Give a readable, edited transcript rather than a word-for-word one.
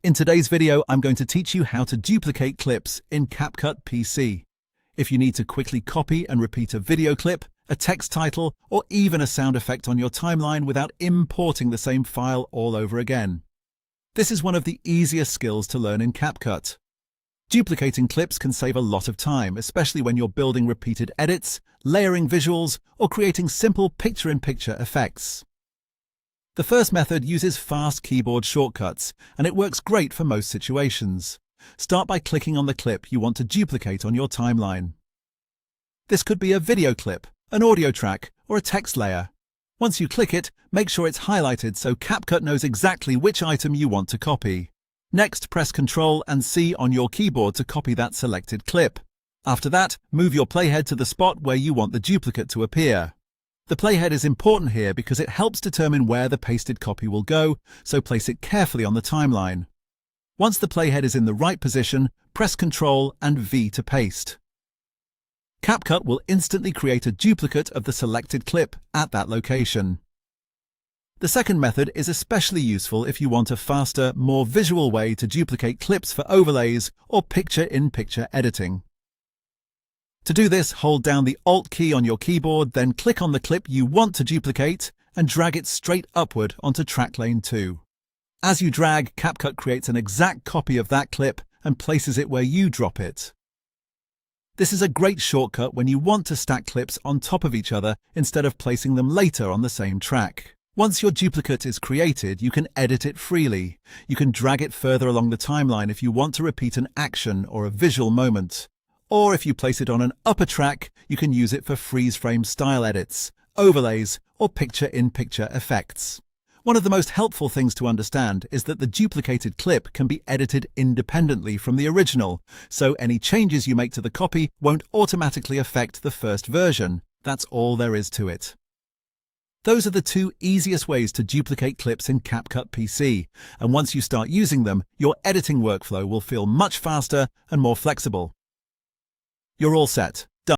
In today's video, I'm going to teach you how to duplicate clips in CapCut PC. If you need to quickly copy and repeat a video clip, a text title, or even a sound effect on your timeline without importing the same file all over again. This is one of the easiest skills to learn in CapCut. Duplicating clips can save a lot of time, especially when you're building repeated edits, layering visuals, or creating simple picture-in-picture effects. The first method uses fast keyboard shortcuts, and it works great for most situations. Start by clicking on the clip you want to duplicate on your timeline. This could be a video clip, an audio track, or a text layer. Once you click it, make sure it's highlighted so CapCut knows exactly which item you want to copy. Next, press Ctrl and C on your keyboard to copy that selected clip. After that, move your playhead to the spot where you want the duplicate to appear. The playhead is important here because it helps determine where the pasted copy will go, so place it carefully on the timeline. Once the playhead is in the right position, press Ctrl and V to paste. CapCut will instantly create a duplicate of the selected clip at that location. The second method is especially useful if you want a faster, more visual way to duplicate clips for overlays or picture-in-picture editing. To do this, hold down the Alt key on your keyboard, then click on the clip you want to duplicate and drag it straight upward onto track lane 2. As you drag, CapCut creates an exact copy of that clip and places it where you drop it. This is a great shortcut when you want to stack clips on top of each other instead of placing them later on the same track. Once your duplicate is created, you can edit it freely. You can drag it further along the timeline if you want to repeat an action or a visual moment. Or if you place it on an upper track, you can use it for freeze-frame style edits, overlays, or picture-in-picture effects. One of the most helpful things to understand is that the duplicated clip can be edited independently from the original, so any changes you make to the copy won't automatically affect the first version. That's all there is to it. Those are the two easiest ways to duplicate clips in CapCut PC, and once you start using them, your editing workflow will feel much faster and more flexible. You're all set.